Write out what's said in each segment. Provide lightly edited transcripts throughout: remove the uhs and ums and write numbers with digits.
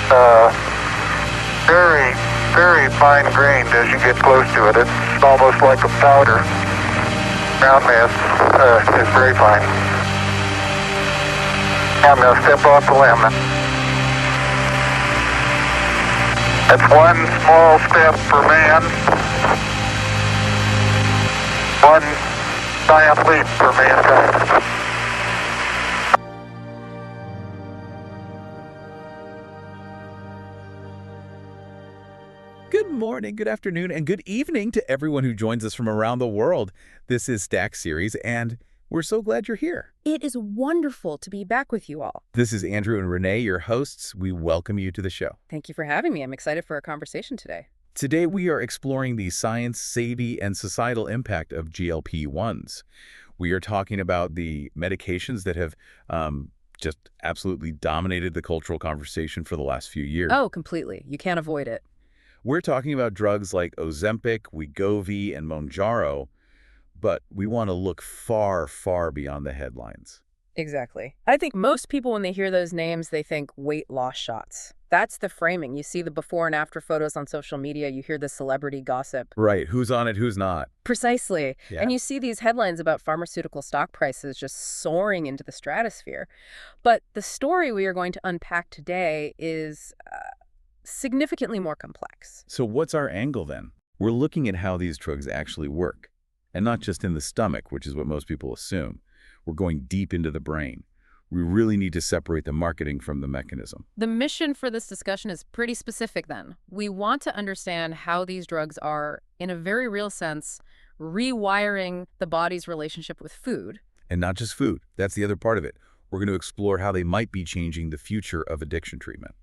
uh, very, very fine-grained as you get close to it. It's almost like a powder. Ground mass is very fine. I'm going to step off the limb. That's one small step for man, one giant leap for mankind. Good morning, good afternoon, and good evening to everyone who joins us from around the world. This is Stack Series, and we're so glad you're here. It is wonderful to be back with you all. This is Andrew and Renee, your hosts. We welcome you to the show. Thank you for having me. I'm excited for our conversation today. Today, we are exploring the science, safety, and societal impact of GLP-1s. We are talking about the medications that have just absolutely dominated the cultural conversation for the last few years. Oh, completely. You can't avoid it. We're talking about drugs like Ozempic, Wegovy, and Mounjaro, but we want to look far, far beyond the headlines. Exactly. I think most people, when they hear those names, they think weight loss shots. That's the framing. You see the before and after photos on social media. You hear the celebrity gossip. Right. Who's on it, who's not. Precisely. Yeah. And you see these headlines about pharmaceutical stock prices just soaring into the stratosphere. But the story we are going to unpack today is significantly more complex. So what's our angle then? We're looking at how these drugs actually work, and not just in the stomach, which is what most people assume. We're going deep into the brain. We really need to separate the marketing from the mechanism. The mission for this discussion is pretty specific then. We want to understand how these drugs are, in a very real sense, rewiring the body's relationship with food. And not just food. That's the other part of it. We're going to explore how they might be changing the future of addiction treatment.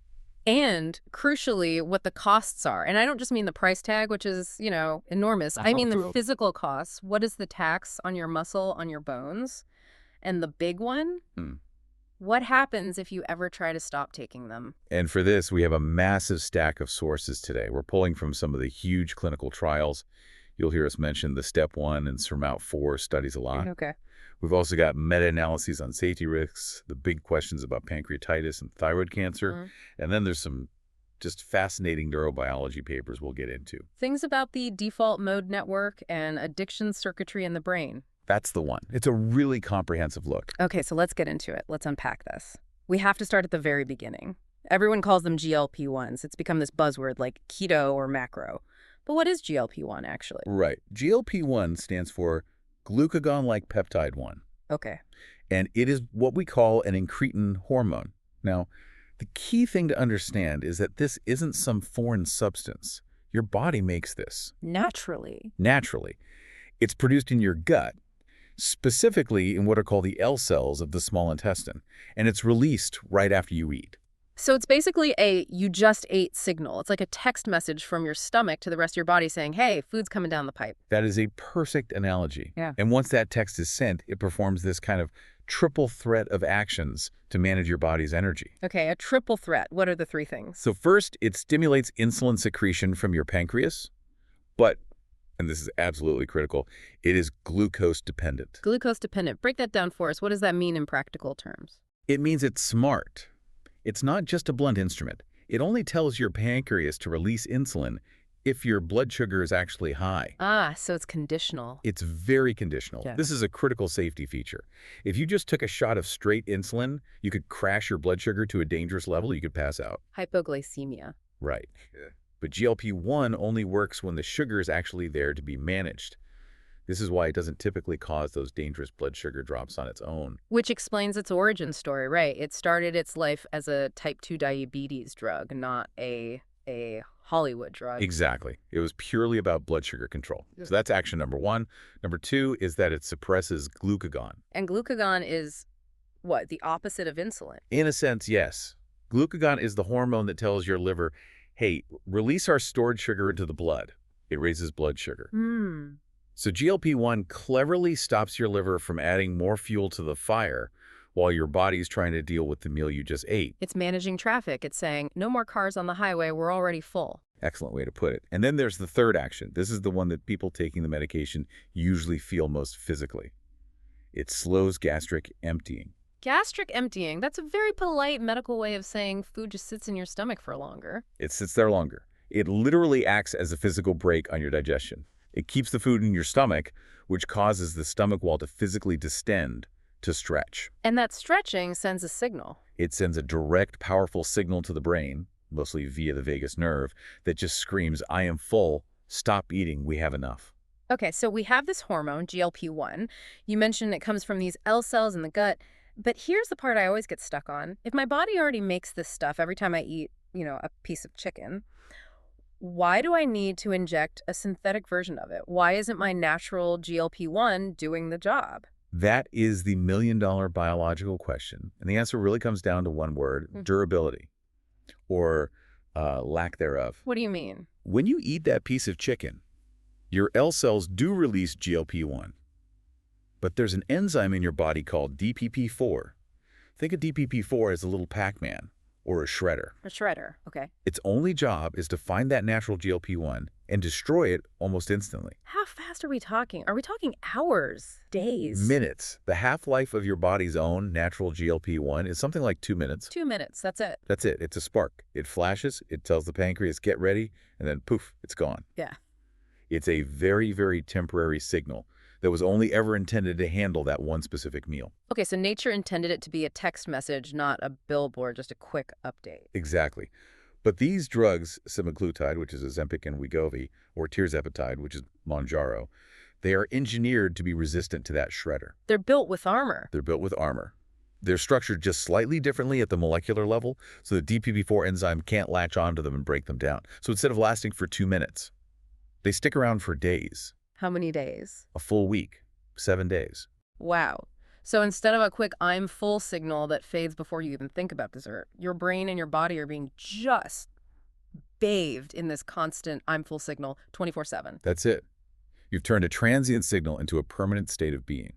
And, crucially, what the costs are. And I don't just mean the price tag, which is, enormous. I mean the physical costs. What is the tax on your muscle, on your bones? And the big one? What happens if you ever try to stop taking them? And for this, we have a massive stack of sources today. We're pulling from some of the huge clinical trials. You'll hear us mention the STEP 1 and SURMOUNT-4 studies a lot. Okay. We've also got meta-analyses on safety risks, the big questions about pancreatitis and thyroid cancer, and then there's some just fascinating neurobiology papers we'll get into. Things about the default mode network and addiction circuitry in the brain. That's the one. It's a really comprehensive look. Okay, so let's get into it. Let's unpack this. We have to start at the very beginning. Everyone calls them GLP-1s. It's become this buzzword like keto or macro. But what is GLP-1 actually? Right. GLP-1 stands for glucagon-like peptide 1. Okay. And it is what we call an incretin hormone. Now, the key thing to understand is that this isn't some foreign substance. Your body makes this. Naturally. Naturally. It's produced in your gut, specifically in what are called the L cells of the small intestine, and it's released right after you eat. So it's basically a you just ate signal. It's like a text message from your stomach to the rest of your body saying, hey, food's coming down the pipe. That is a perfect analogy. Yeah. And once that text is sent, it performs this kind of triple threat of actions to manage your body's energy. Okay, a triple threat. What are the three things? So first, it stimulates insulin secretion from your pancreas, but, and this is absolutely critical, it is glucose dependent. Glucose dependent. Break that down for us. What does that mean in practical terms? It means it's smart. It's not just a blunt instrument. It only tells your pancreas to release insulin if your blood sugar is actually high. Ah, so it's conditional. It's very conditional. Yeah. This is a critical safety feature. If you just took a shot of straight insulin, you could crash your blood sugar to a dangerous level. You could pass out. Hypoglycemia. Right. But GLP-1 only works when the sugar is actually there to be managed. This is why it doesn't typically cause those dangerous blood sugar drops on its own. Which explains its origin story, right? It started its life as a type 2 diabetes drug, not a Hollywood drug. Exactly. It was purely about blood sugar control. So that's action number one. Number two is that it suppresses glucagon. And glucagon is, what, the opposite of insulin? In a sense, yes. Glucagon is the hormone that tells your liver, hey, release our stored sugar into the blood. It raises blood sugar. So GLP-1 cleverly stops your liver from adding more fuel to the fire while your body's trying to deal with the meal you just ate. It's managing traffic. It's saying, no more cars on the highway, we're already full. Excellent way to put it. And then there's the third action. This is the one that people taking the medication usually feel most physically. It slows gastric emptying. Gastric emptying, that's a very polite medical way of saying food just sits in your stomach for longer. It sits there longer. It literally acts as a physical brake on your digestion. It keeps the food in your stomach, which causes the stomach wall to physically distend, to stretch. And that stretching sends a signal. It sends a direct, powerful signal to the brain, mostly via the vagus nerve, that just screams, I am full, stop eating, we have enough. Okay, so we have this hormone, GLP-1. You mentioned it comes from these L cells in the gut. But here's the part I always get stuck on. If my body already makes this stuff every time I eat, a piece of chicken, why do I need to inject a synthetic version of it? Why isn't my natural GLP-1 doing the job? That is the million-dollar biological question. And the answer really comes down to one word, durability, or lack thereof. What do you mean? When you eat that piece of chicken, your L cells do release GLP-1. But there's an enzyme in your body called DPP-4. Think of DPP-4 as a little Pac-Man or a shredder. A shredder, okay. Its only job is to find that natural GLP-1 and destroy it almost instantly. How fast are we talking? Are we talking hours, days? Minutes. The half-life of your body's own natural GLP-1 is something like 2 minutes. 2 minutes, that's it. That's it. It's a spark. It flashes, it tells the pancreas, get ready, and then poof, it's gone. Yeah. It's a very, very temporary signal that was only ever intended to handle that one specific meal. Okay, so nature intended it to be a text message, not a billboard, just a quick update. Exactly. But these drugs, semaglutide, which is Ozempic and Wegovy, or tirzepatide, which is Mounjaro, they are engineered to be resistant to that shredder. They're built with armor. They're built with armor. They're structured just slightly differently at the molecular level, so the DPP-4 enzyme can't latch onto them and break them down. So instead of lasting for 2 minutes, they stick around for days. How many days? A full week, 7 days. Wow. So instead of a quick I'm full signal that fades before you even think about dessert, your brain and your body are being just bathed in this constant I'm full signal 24/7. That's it. You've turned a transient signal into a permanent state of being.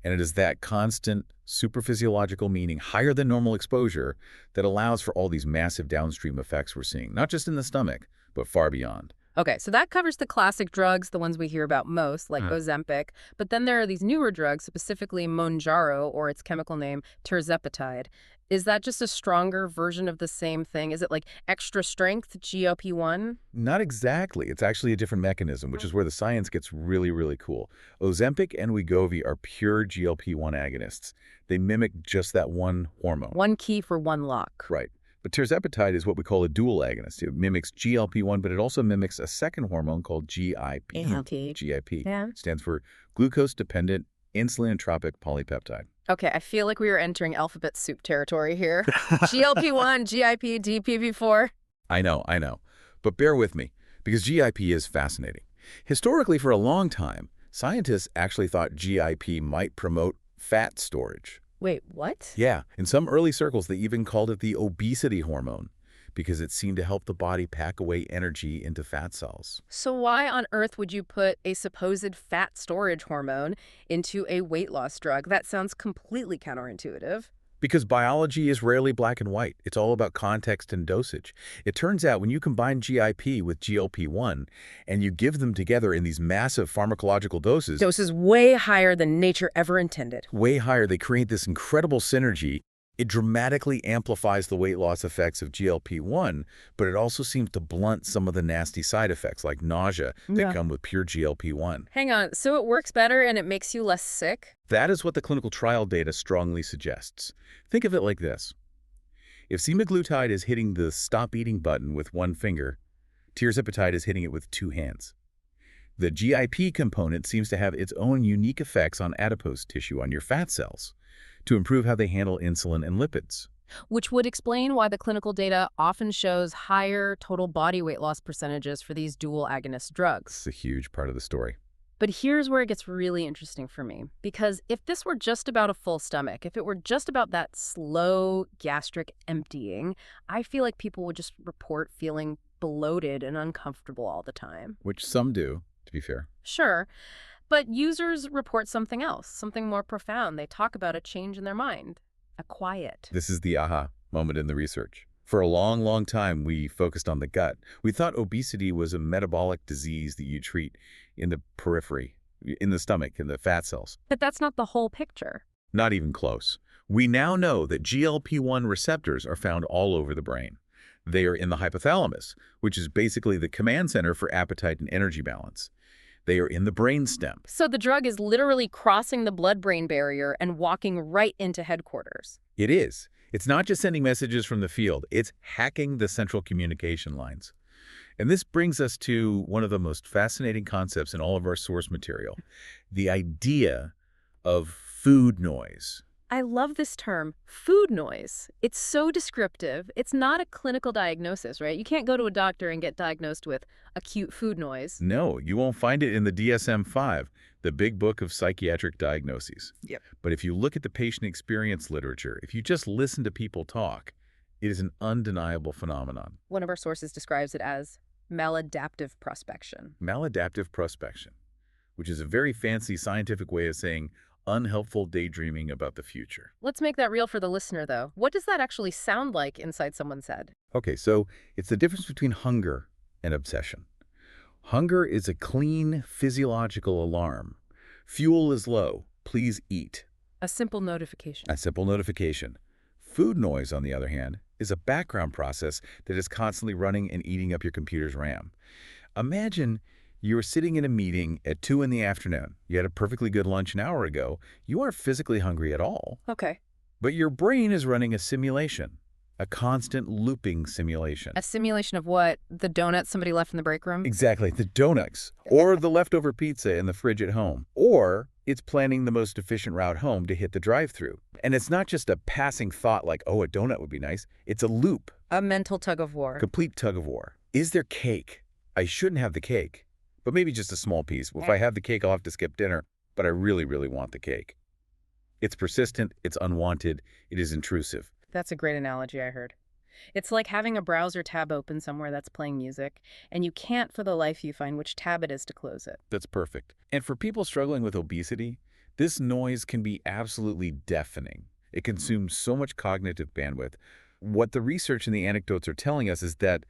And it is that constant, superphysiological, meaning higher than normal exposure, that allows for all these massive downstream effects we're seeing, not just in the stomach, but far beyond. Okay, so that covers the classic drugs, the ones we hear about most, like Ozempic. But then there are these newer drugs, specifically Mounjaro, or its chemical name, tirzepatide. Is that just a stronger version of the same thing? Is it like extra strength GLP-1? Not exactly. It's actually a different mechanism, which is where the science gets really, really cool. Ozempic and Wegovy are pure GLP-1 agonists. They mimic just that one hormone. One key for one lock. Right. But tirzepatide is what we call a dual agonist. It mimics GLP-1, but it also mimics a second hormone called GIP. GIP. Yeah. Stands for glucose-dependent insulinotropic polypeptide. Okay, I feel like we are entering alphabet soup territory here. GLP-1, GIP, DPP-4. I know. But bear with me, because GIP is fascinating. Historically, for a long time, scientists actually thought GIP might promote fat storage. Wait, what? Yeah, in some early circles, they even called it the obesity hormone because it seemed to help the body pack away energy into fat cells. So why on earth would you put a supposed fat storage hormone into a weight loss drug? That sounds completely counterintuitive. Because biology is rarely black and white. It's all about context and dosage. It turns out when you combine GIP with GLP-1 and you give them together in these massive pharmacological doses, Doses way higher than nature ever intended. way higher, they create this incredible synergy. It dramatically amplifies the weight loss effects of GLP-1, but it also seems to blunt some of the nasty side effects like nausea that come with pure GLP-1. Hang on, so it works better and it makes you less sick? That is what the clinical trial data strongly suggests. Think of it like this. If semaglutide is hitting the stop eating button with one finger, tirzepatide is hitting it with 2 hands. The GIP component seems to have its own unique effects on adipose tissue, on your fat cells, to improve how they handle insulin and lipids. Which would explain why the clinical data often shows higher total body weight loss percentages for these dual agonist drugs. It's a huge part of the story. But here's where it gets really interesting for me. Because if this were just about a full stomach, if it were just about that slow gastric emptying, I feel like people would just report feeling bloated and uncomfortable all the time. Which some do, to be fair. Sure. But users report something else, something more profound. They talk about a change in their mind, a quiet. This is the aha moment in the research. For a long, long time, we focused on the gut. We thought obesity was a metabolic disease that you treat in the periphery, in the stomach, in the fat cells. But that's not the whole picture. Not even close. We now know that GLP-1 receptors are found all over the brain. They are in the hypothalamus, which is basically the command center for appetite and energy balance. They are in the brainstem. So the drug is literally crossing the blood-brain barrier and walking right into headquarters. It is. It's not just sending messages from the field, it's hacking the central communication lines. And this brings us to one of the most fascinating concepts in all of our source material, the idea of food noise. I love this term, food noise. It's so descriptive. It's not a clinical diagnosis, right? You can't go to a doctor and get diagnosed with acute food noise. No, you won't find it in the DSM-5, the big book of psychiatric diagnoses. Yep. But if you look at the patient experience literature, if you just listen to people talk, it is an undeniable phenomenon. One of our sources describes it as maladaptive prospection. Maladaptive prospection, which is a very fancy scientific way of saying unhelpful daydreaming about the future. Let's make that real for the listener, though. What does that actually sound like inside someone's head? Okay, so it's the difference between hunger and obsession. Hunger is a clean physiological alarm. Fuel is low. Please eat. A simple notification. A simple notification. Food noise, on the other hand, is a background process that is constantly running and eating up your computer's RAM. Imagine you were sitting in a meeting at 2 in the afternoon. You had a perfectly good lunch an hour ago. You aren't physically hungry at all. Okay. But your brain is running a simulation, a constant looping simulation. A simulation of what? The donuts somebody left in the break room? Exactly, the donuts, or the leftover pizza in the fridge at home. Or it's planning the most efficient route home to hit the drive-thru. And it's not just a passing thought like, oh, a donut would be nice. It's a loop. A mental tug of war. Complete tug of war. Is there cake? I shouldn't have the cake, but maybe just a small piece. If I have the cake, I'll have to skip dinner, but I really, really want the cake. It's persistent, it's unwanted, it is intrusive. That's a great analogy I heard. It's like having a browser tab open somewhere that's playing music, and you can't for the life of you find which tab it is to close it. That's perfect. And for people struggling with obesity, this noise can be absolutely deafening. It consumes so much cognitive bandwidth. What the research and the anecdotes are telling us is that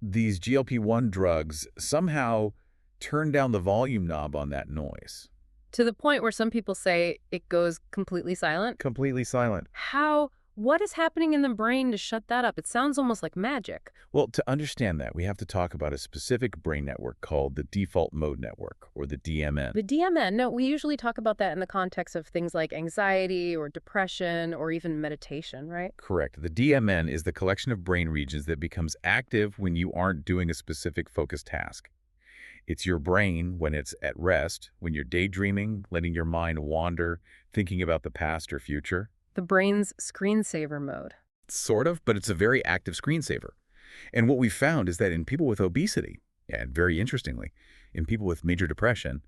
these GLP-1 drugs somehow turn down the volume knob on that noise. To the point where some people say it goes completely silent? Completely silent. How? What is happening in the brain to shut that up? It sounds almost like magic. Well, to understand that, we have to talk about a specific brain network called the default mode network, or the DMN. The DMN, no, we usually talk about that in the context of things like anxiety or depression or even meditation, right? Correct. The DMN is the collection of brain regions that becomes active when you aren't doing a specific focused task. It's your brain when it's at rest, when you're daydreaming, letting your mind wander, thinking about the past or future. The brain's screensaver mode. Sort of, but it's a very active screensaver. And what we found is that in people with obesity, and very interestingly, in people with major depression,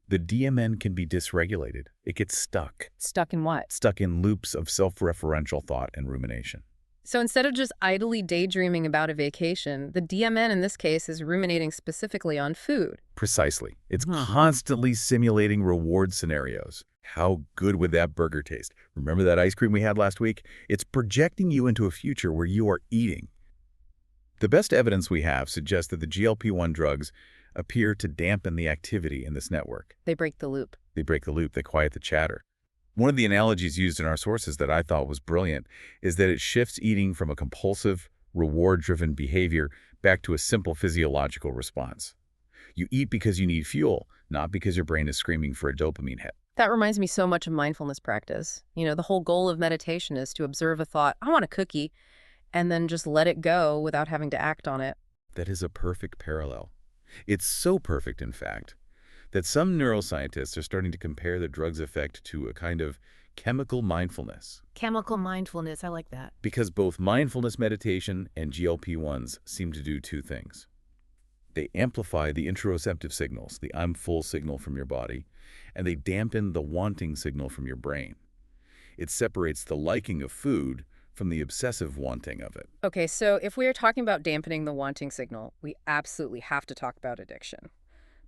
the DMN can be dysregulated. It gets stuck. Stuck in what? Stuck in loops of self-referential thought and rumination. So instead of just idly daydreaming about a vacation, the DMN in this case is ruminating specifically on food. Precisely. It's constantly simulating reward scenarios. How good would that burger taste? Remember that ice cream we had last week? It's projecting you into a future where you are eating. The best evidence we have suggests that the GLP-1 drugs appear to dampen the activity in this network. They break the loop. They break the loop. They quiet the chatter. One of the analogies used in our sources that I thought was brilliant is that it shifts eating from a compulsive, reward-driven behavior back to a simple physiological response. You eat because you need fuel, not because your brain is screaming for a dopamine hit. That reminds me so much of mindfulness practice. You know, the whole goal of meditation is to observe a thought, I want a cookie, and then just let it go without having to act on it. That is a perfect parallel. It's so perfect, in fact, that some neuroscientists are starting to compare the drug's effect to a kind of chemical mindfulness. Chemical mindfulness, I like that. Because both mindfulness meditation and GLP-1s seem to do two things. They amplify the interoceptive signals, the I'm full signal from your body, and they dampen the wanting signal from your brain. It separates the liking of food from the obsessive wanting of it. Okay, so if we are talking about dampening the wanting signal, we absolutely have to talk about addiction,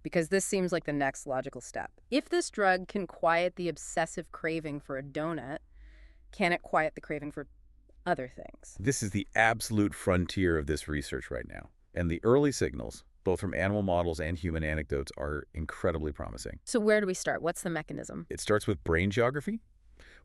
because this seems like the next logical step. If this drug can quiet the obsessive craving for a donut, can it quiet the craving for other things? This is the absolute frontier of this research right now. And the early signals, both from animal models and human anecdotes, are incredibly promising. So where do we start? What's the mechanism? It starts with brain geography.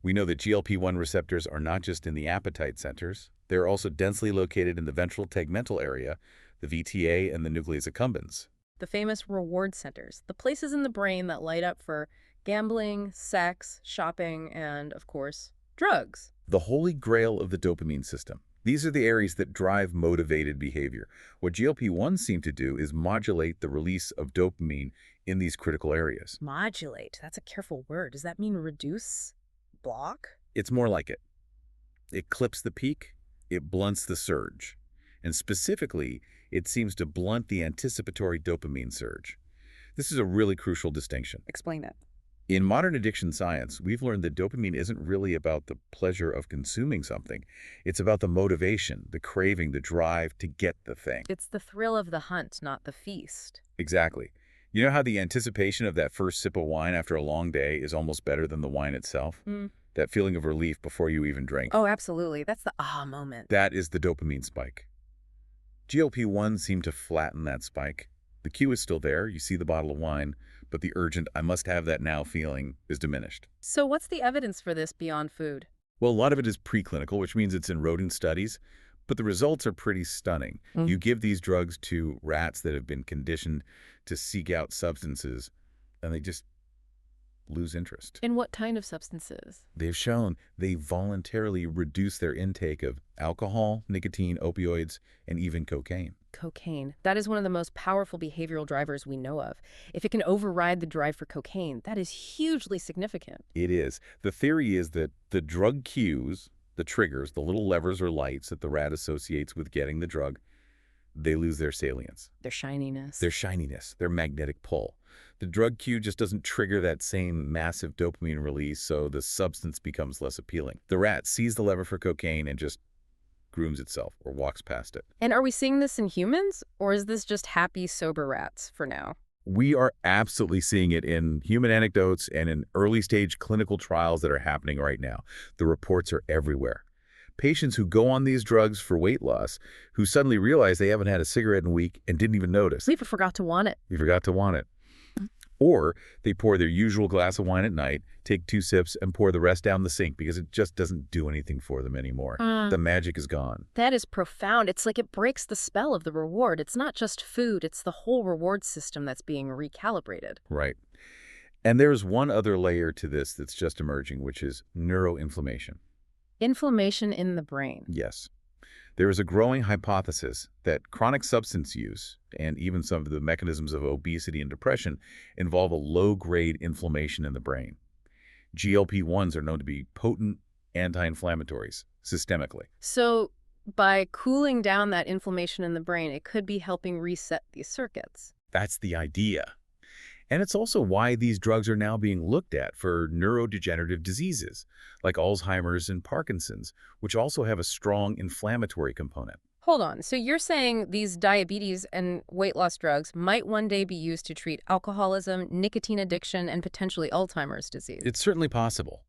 We know that GLP-1 receptors are not just in the appetite centers. They're also densely located in the ventral tegmental area, the VTA, and the nucleus accumbens. The famous reward centers, the places in the brain that light up for gambling, sex, shopping, and, of course, drugs. The holy grail of the dopamine system. These are the areas that drive motivated behavior. What GLP-1s seem to do is modulate the release of dopamine in these critical areas. Modulate. That's a careful word. Does that mean reduce? Block? It's more like it. It clips the peak, it blunts the surge. And specifically, it seems to blunt the anticipatory dopamine surge. This is a really crucial distinction. Explain that. In modern addiction science, we've learned that dopamine isn't really about the pleasure of consuming something. It's about the motivation, the craving, the drive to get the thing. It's the thrill of the hunt, not the feast. Exactly. You know how the anticipation of that first sip of wine after a long day is almost better than the wine itself? That feeling of relief before you even drink. Oh, absolutely. That's the aha moment. That is the dopamine spike. GLP-1 seem to flatten that spike. The cue is still there. You see the bottle of wine, but the urgent, I must have that now feeling is diminished. So what's the evidence for this beyond food? Well, a lot of it is preclinical, which means it's in rodent studies, but the results are pretty stunning. You give these drugs to rats that have been conditioned to seek out substances, and they just lose interest. In what kind of substances? They've shown they voluntarily reduce their intake of alcohol, nicotine, opioids, and even cocaine. Cocaine. That is one of the most powerful behavioral drivers we know of. If it can override the drive for cocaine, that is hugely significant. It is. The theory is that the drug cues, the triggers, the little levers or lights that the rat associates with getting the drug, they lose their salience. Their shininess. Their magnetic pull. The drug cue just doesn't trigger that same massive dopamine release, so the substance becomes less appealing. The rat sees the lever for cocaine and just grooms itself or walks past it. And are we seeing this in humans, or is this just happy, sober rats for now? We are absolutely seeing it in human anecdotes and in early-stage clinical trials that are happening right now. The reports are everywhere. Patients who go on these drugs for weight loss who suddenly realize they haven't had a cigarette in a week and didn't even notice. We forgot to want it. You forgot to want it. Or they pour their usual glass of wine at night, take 2 sips, and pour the rest down the sink because it just doesn't do anything for them anymore. The magic is gone. That is profound. It's like it breaks the spell of the reward. It's not just food. It's the whole reward system that's being recalibrated. Right. And there's one other layer to this that's just emerging, which is neuroinflammation. Inflammation in the brain. Yes. There is a growing hypothesis that chronic substance use and even some of the mechanisms of obesity and depression involve a low-grade inflammation in the brain. GLP-1s are known to be potent anti-inflammatories systemically. So by cooling down that inflammation in the brain, it could be helping reset these circuits. That's the idea. And it's also why these drugs are now being looked at for neurodegenerative diseases like Alzheimer's and Parkinson's, which also have a strong inflammatory component. Hold on. So you're saying these diabetes and weight loss drugs might one day be used to treat alcoholism, nicotine addiction, and potentially Alzheimer's disease? It's certainly possible.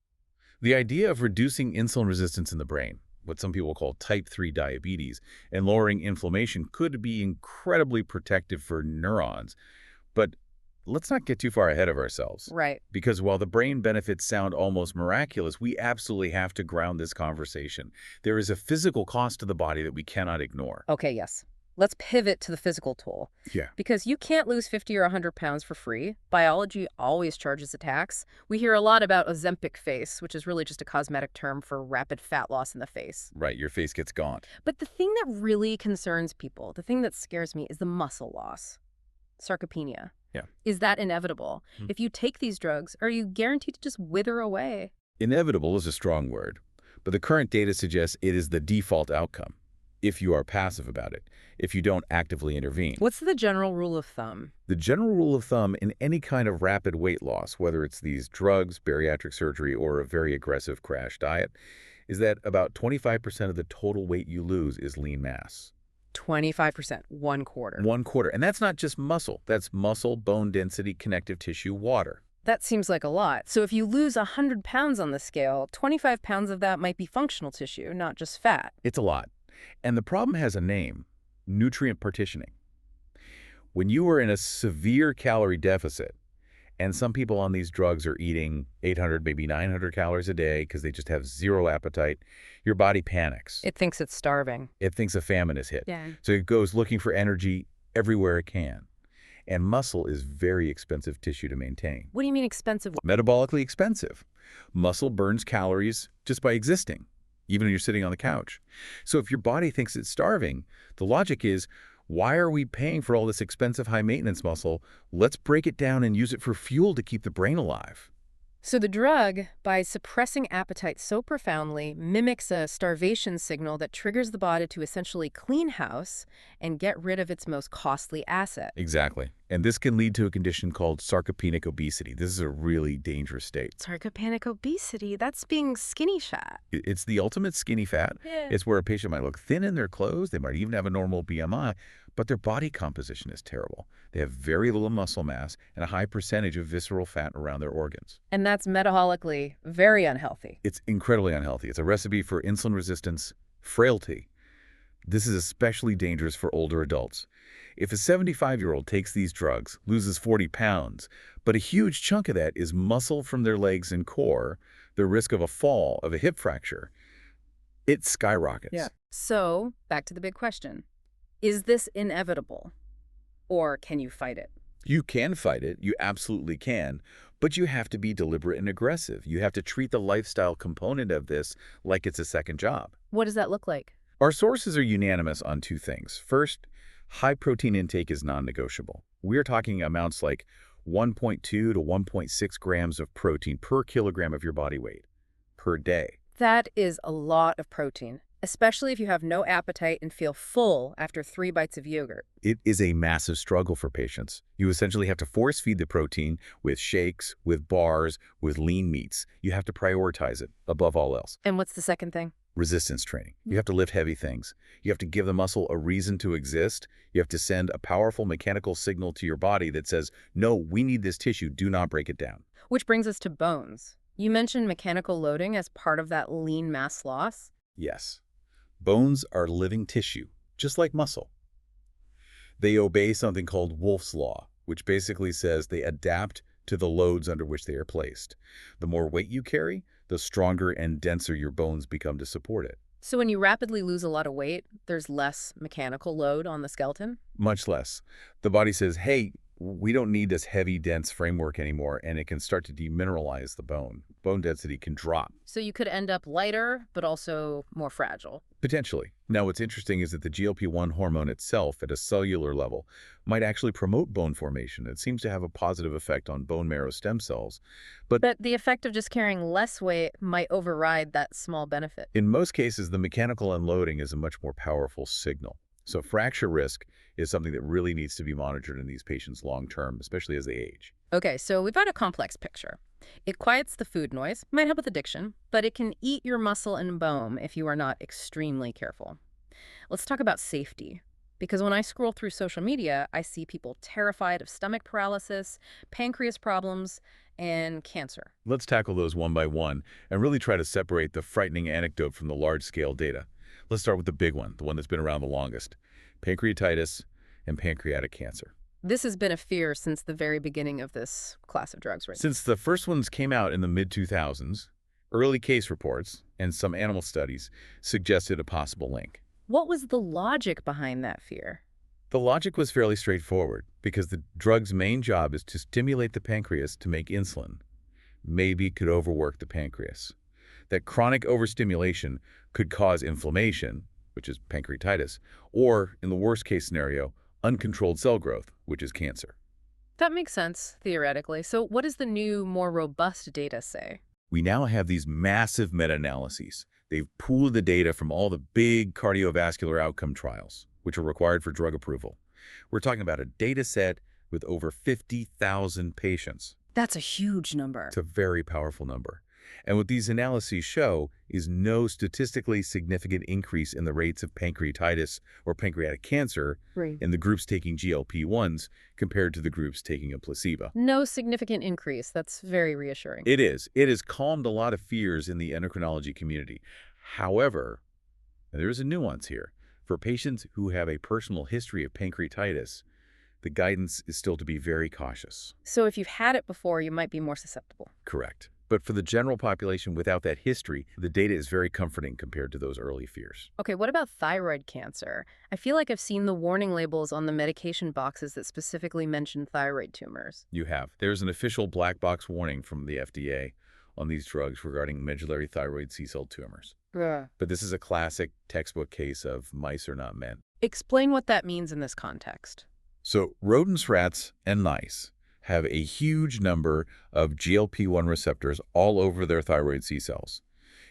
The idea of reducing insulin resistance in the brain, what some people call type 3 diabetes, and lowering inflammation could be incredibly protective for neurons. But let's not get too far ahead of ourselves. Right. Because while the brain benefits sound almost miraculous, we absolutely have to ground this conversation. There is a physical cost to the body that we cannot ignore. Okay, yes. Let's pivot to the physical toll. Yeah. Because you can't lose 50 or 100 pounds for free. Biology always charges a tax. We hear a lot about Ozempic face, which is really just a cosmetic term for rapid fat loss in the face. Right, your face gets gaunt. But the thing that really concerns people, the thing that scares me, is the muscle loss. Sarcopenia. Yeah. Is that inevitable? If you take these drugs, are you guaranteed to just wither away? Inevitable is a strong word, but the current data suggests it is the default outcome if you are passive about it, if you don't actively intervene. What's the general rule of thumb? The general rule of thumb in any kind of rapid weight loss, whether it's these drugs, bariatric surgery, or a very aggressive crash diet, is that about 25% of the total weight you lose is lean mass. 25%, 1/4. 1/4. And that's not just muscle. That's muscle, bone density, connective tissue, water. That seems like a lot. So if you lose 100 pounds on the scale, 25 pounds of that might be functional tissue, not just fat. It's a lot. And the problem has a name: nutrient partitioning. When you are in a severe calorie deficit And some people on these drugs are eating 800, maybe 900 calories a day because they just have zero appetite. Your body panics. It thinks it's starving. It thinks a famine is hit. Yeah. So it goes looking for energy everywhere it can. And muscle is very expensive tissue to maintain. What do you mean expensive? Metabolically expensive. Muscle burns calories just by existing, even when you're sitting on the couch. So if your body thinks it's starving, the logic is, why are we paying for all this expensive high-maintenance muscle? Let's break it down and use it for fuel to keep the brain alive. So the drug, by suppressing appetite so profoundly, mimics a starvation signal that triggers the body to essentially clean house and get rid of its most costly asset. Exactly. And this can lead to a condition called sarcopenic obesity. This is a really dangerous state. Sarcopenic obesity, that's being skinny fat. It's the ultimate skinny fat. Yeah. It's where a patient might look thin in their clothes. They might even have a normal BMI, but their body composition is terrible. They have very little muscle mass and a high percentage of visceral fat around their organs. And that's metabolically very unhealthy. It's incredibly unhealthy. It's a recipe for insulin resistance, frailty. This is especially dangerous for older adults. If a 75-year-old takes these drugs, loses 40 pounds, but a huge chunk of that is muscle from their legs and core, the risk of a fall, of a hip fracture, it skyrockets. Yeah. So, back to the big question. Is this inevitable? Or can you fight it? You can fight it. You absolutely can. But you have to be deliberate and aggressive. You have to treat the lifestyle component of this like it's a second job. What does that look like? Our sources are unanimous on two things. First, high protein intake is non-negotiable. We're talking amounts like 1.2 to 1.6 grams of protein per kilogram of your body weight per day. That is a lot of protein, especially if you have no appetite and feel full after 3 bites of yogurt. It is a massive struggle for patients. You essentially have to force feed the protein with shakes, with bars, with lean meats. You have to prioritize it above all else. And what's the second thing? Resistance training. You have to lift heavy things. You have to give the muscle a reason to exist. You have to send a powerful mechanical signal to your body that says, no, we need this tissue, do not break it down. Which brings us to bones. You mentioned mechanical loading as part of that lean mass loss. Yes. Bones are living tissue, just like muscle. They obey something called Wolff's Law, which basically says they adapt to the loads under which they are placed. The more weight you carry, the stronger and denser your bones become to support it. So when you rapidly lose a lot of weight, there's less mechanical load on the skeleton? Much less. The body says, hey, we don't need this heavy, dense framework anymore, and it can start to demineralize the bone. Bone density can drop. So you could end up lighter, but also more fragile. Potentially. Now, what's interesting is that the GLP-1 hormone itself, at a cellular level, might actually promote bone formation. It seems to have a positive effect on bone marrow stem cells. But the effect of just carrying less weight might override that small benefit. in most cases, the mechanical unloading is a much more powerful signal. So fracture risk is something that really needs to be monitored in these patients long-term, especially as they age. Okay, so we've got a complex picture. It quiets the food noise, might help with addiction, but it can eat your muscle and bone if you are not extremely careful. Let's talk about safety. Because when I scroll through social media, I see people terrified of stomach paralysis, pancreas problems, and cancer. Let's tackle those one by one and really try to separate the frightening anecdote from the large-scale data. Let's start with the big one, the one that's been around the longest: pancreatitis and pancreatic cancer. This has been a fear since the very beginning of this class of drugs, right? Since the first ones came out in the mid-2000s, early case reports and some animal studies suggested a possible link. What was the logic behind that fear? The logic was fairly straightforward, because the drug's main job is to stimulate the pancreas to make insulin. Maybe it could overwork the pancreas. That chronic overstimulation could cause inflammation, which is pancreatitis, or, in the worst-case scenario, uncontrolled cell growth, which is cancer. That makes sense, theoretically. So what does the new, more robust data say? We now have these massive meta-analyses. They've pooled the data from all the big cardiovascular outcome trials, which are required for drug approval. We're talking about a data set with over 50,000 patients. That's a huge number. It's a very powerful number. And what these analyses show is no statistically significant increase in the rates of pancreatitis or pancreatic cancer in the groups taking GLP-1s compared to the groups taking a placebo. No significant increase. That's very reassuring. It is. It has calmed a lot of fears in the endocrinology community. However, and there's a nuance here. For patients who have a personal history of pancreatitis, The guidance is still to be very cautious. So if you've had it before, you might be more susceptible. Correct. But for the general population without that history, the data is very comforting compared to those early fears. Okay, what about thyroid cancer? I feel like I've seen the warning labels on the medication boxes that specifically mention thyroid tumors. You have. There's an official black box warning from the FDA on these drugs regarding medullary thyroid C-cell tumors. Ugh. But this is a classic textbook case of mice are not men. Explain what that means in this context. So rodents, rats, and mice have a huge number of GLP-1 receptors all over their thyroid C-cells.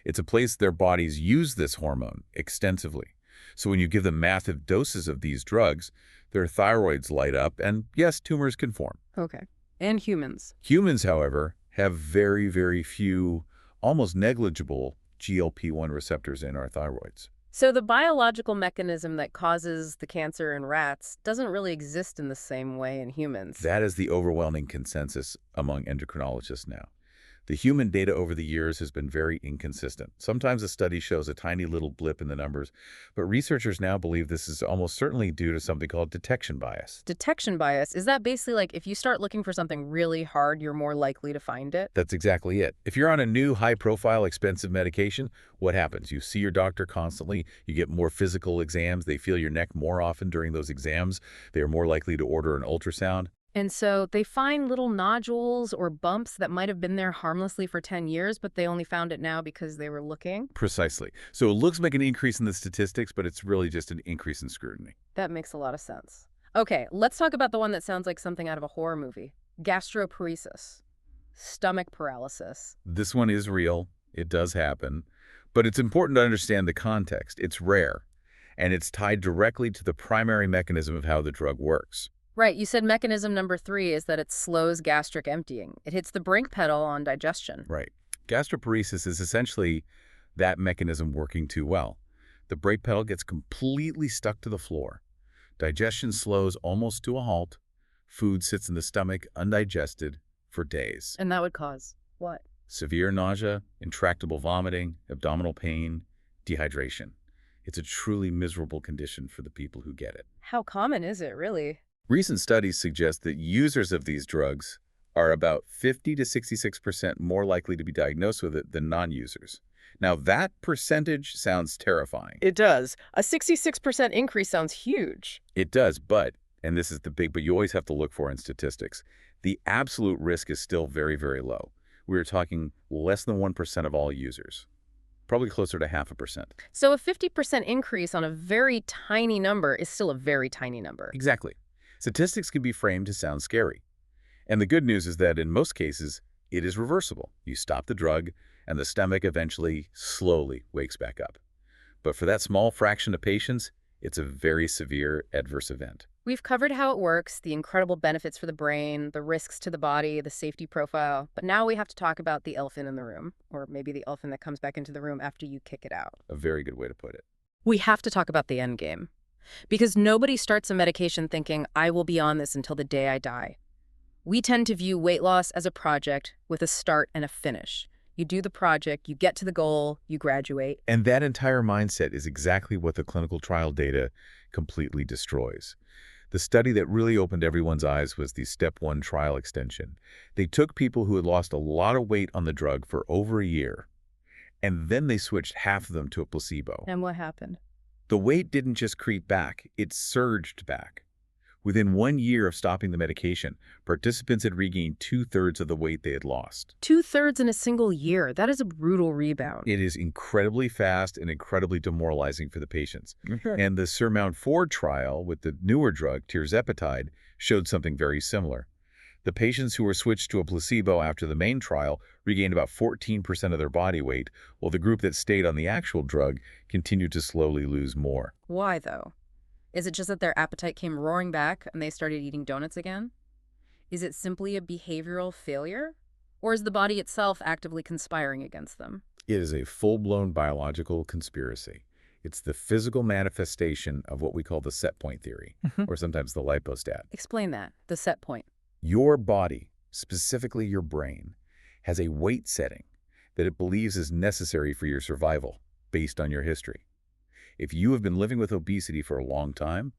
It's a place their bodies use this hormone extensively. So when you give them massive doses of these drugs, their thyroids light up and, yes, tumors can form. Okay. And humans. Humans, however, have very, very few, almost negligible GLP-1 receptors in our thyroids. So the biological mechanism that causes the cancer in rats doesn't really exist in the same way in humans. That is the overwhelming consensus among endocrinologists now. The human data over the years has been very inconsistent. Sometimes a study shows a tiny little blip in the numbers, but researchers now believe this is almost certainly due to something called detection bias. Detection bias, is that basically like if you start looking for something really hard, you're more likely to find it? That's exactly it. If you're on a new, high-profile, expensive medication, what happens? You see your doctor constantly, you get more physical exams, they feel your neck more often during those exams, they are more likely to order an ultrasound. And so they find little nodules or bumps that might have been there harmlessly for 10 years, but they only found it now because they were looking? Precisely. So it looks like an increase in the statistics, but it's really just an increase in scrutiny. That makes a lot of sense. Okay, let's talk about the one that sounds like something out of a horror movie. Gastroparesis. Stomach paralysis. This one is real. It does happen. But it's important to understand the context. It's rare, and it's tied directly to the primary mechanism of how the drug works. Right, you said mechanism number 3 is that it slows gastric emptying. It hits the brake pedal on digestion. Right. Gastroparesis is essentially that mechanism working too well. The brake pedal gets completely stuck to the floor. Digestion slows almost to a halt. Food sits in the stomach undigested for days. And that would cause what? Severe nausea, intractable vomiting, abdominal pain, dehydration. It's a truly miserable condition for the people who get it. How common is it, really? Recent studies suggest that users of these drugs are about 50 to 66% more likely to be diagnosed with it than non-users. Now, that percentage sounds terrifying. It does. A 66% increase sounds huge. It does, but, and this is the big but you always have to look for in statistics, the absolute risk is still very, very low. We're talking less than 1% of all users. Probably closer to 0.5%. So a 50% increase on a very tiny number is still a very tiny number. Exactly. Statistics can be framed to sound scary. And the good news is that in most cases, it is reversible. You stop the drug, and the stomach eventually, slowly wakes back up. But for that small fraction of patients, it's a very severe adverse event. We've covered how it works, the incredible benefits for the brain, the risks to the body, the safety profile. But now we have to talk about the elephant in the room, or maybe the elephant that comes back into the room after you kick it out. A very good way to put it. We have to talk about the end game. Because nobody starts a medication thinking, I will be on this until the day I die. We tend to view weight loss as a project with a start and a finish. You do the project, you get to the goal, you graduate. And that entire mindset is exactly what the clinical trial data completely destroys. The study that really opened everyone's eyes was the Step 1 trial extension. They took people who had lost a lot of weight on the drug for over a year, and then they switched half of them to a placebo. And what happened? The weight didn't just creep back, it surged back. Within 1 year of stopping the medication, participants had regained 2/3 of the weight they had lost. 2/3 in a single year. That is a brutal rebound. It is incredibly fast and incredibly demoralizing for the patients. And the SURMOUNT-4 trial with the newer drug, tirzepatide, showed something very similar. The patients who were switched to a placebo after the main trial regained about 14% of their body weight, while the group that stayed on the actual drug continued to slowly lose more. Why, though? Is it just that their appetite came roaring back and they started eating donuts again? Is it simply a behavioral failure? Or is the body itself actively conspiring against them? It is a full-blown biological conspiracy. It's the physical manifestation of what we call the set point theory, or sometimes the lipostat. Explain that, the set point. Your body, specifically your brain, has a weight setting that it believes is necessary for your survival based on your history. If you have been living with obesity for a long time,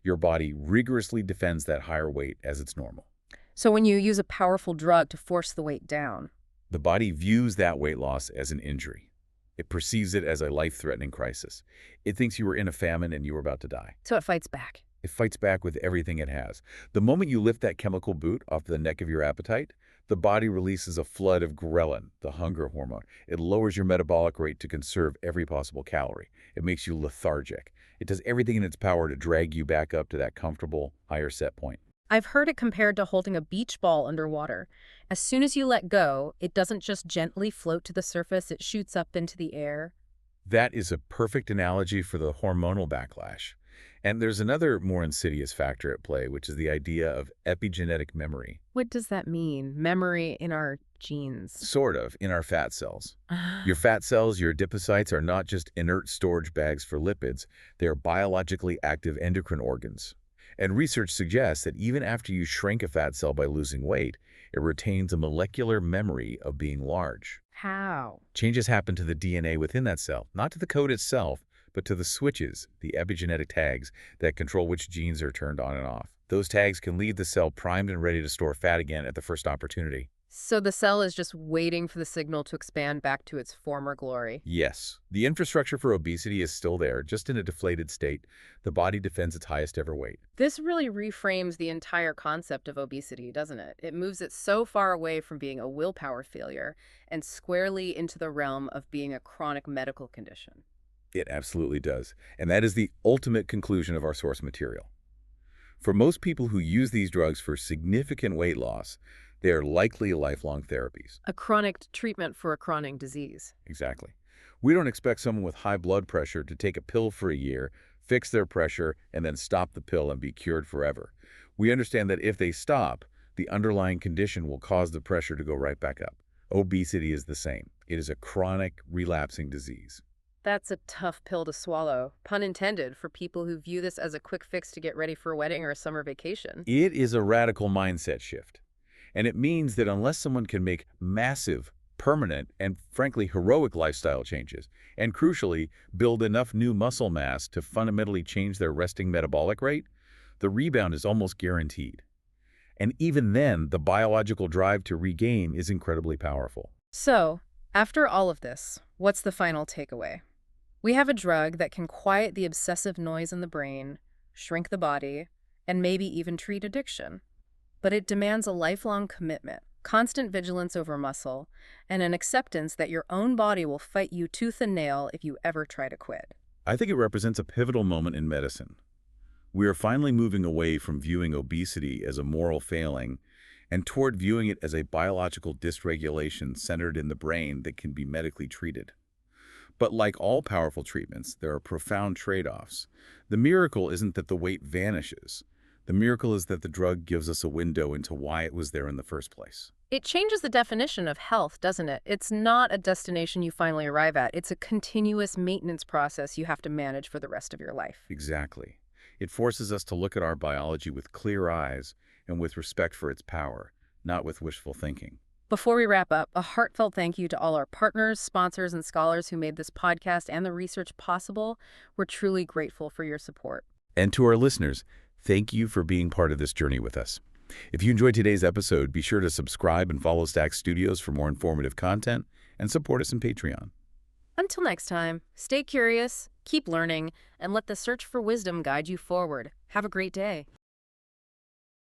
Your body rigorously defends that higher weight as its normal. So when you use a powerful drug to force the weight down, The body views that weight loss as an injury. It perceives it as a life-threatening crisis. It thinks you were in a famine and you were about to die. so it fights back. It fights back with everything it has. The moment you lift that chemical boot off the neck of your appetite, the body releases a flood of ghrelin, the hunger hormone. It lowers your metabolic rate to conserve every possible calorie. It makes you lethargic. It does everything in its power to drag you back up to that comfortable, higher set point. I've heard it compared to holding a beach ball underwater. As soon as you let go, it doesn't just gently float to the surface, it shoots up into the air. That is a perfect analogy for the hormonal backlash. And there's another more insidious factor at play, which is the idea of epigenetic memory. What does that mean? Memory in our genes. Sort of, in our fat cells. Your fat cells, your adipocytes, are not just inert storage bags for lipids. They are biologically active endocrine organs. And research suggests that even after you shrink a fat cell by losing weight, it retains a molecular memory of being large. How? Changes happen to the DNA within that cell, not to the code itself, but to the switches, the epigenetic tags, that control which genes are turned on and off. Those tags can leave the cell primed and ready to store fat again at the first opportunity. So the cell is just waiting for the signal to expand back to its former glory. Yes, the infrastructure for obesity is still there, just in a deflated state. The body defends its highest ever weight. This really reframes the entire concept of obesity, doesn't it? It moves it so far away from being a willpower failure and squarely into the realm of being a chronic medical condition. It absolutely does. And that is the ultimate conclusion of our source material. For most people who use these drugs for significant weight loss, they are likely lifelong therapies. A chronic treatment for a chronic disease. Exactly. We don't expect someone with high blood pressure to take a pill for a year, fix their pressure, and then stop the pill and be cured forever. We understand that if they stop, the underlying condition will cause the pressure to go right back up. Obesity is the same. It is a chronic, relapsing disease. That's a tough pill to swallow, pun intended, for people who view this as a quick fix to get ready for a wedding or a summer vacation. It is a radical mindset shift. And it means that unless someone can make massive, permanent, and frankly heroic lifestyle changes, and crucially, build enough new muscle mass to fundamentally change their resting metabolic rate, the rebound is almost guaranteed. And even then, the biological drive to regain is incredibly powerful. So, after all of this, what's the final takeaway? We have a drug that can quiet the obsessive noise in the brain, shrink the body, and maybe even treat addiction. But it demands a lifelong commitment, constant vigilance over muscle, and an acceptance that your own body will fight you tooth and nail if you ever try to quit. I think it represents a pivotal moment in medicine. We are finally moving away from viewing obesity as a moral failing and toward viewing it as a biological dysregulation centered in the brain that can be medically treated. But like all powerful treatments, there are profound trade-offs. The miracle isn't that the weight vanishes. The miracle is that the drug gives us a window into why it was there in the first place. It changes the definition of health, doesn't it? It's not a destination you finally arrive at. It's a continuous maintenance process you have to manage for the rest of your life. Exactly. It forces us to look at our biology with clear eyes and with respect for its power, not with wishful thinking. Before we wrap up, a heartfelt thank you to all our partners, sponsors, and scholars who made this podcast and the research possible. We're truly grateful for your support. And to our listeners, thank you for being part of this journey with us. If you enjoyed today's episode, be sure to subscribe and follow Stack Studios for more informative content and support us on Patreon. Until next time, stay curious, keep learning, and let the search for wisdom guide you forward. Have a great day.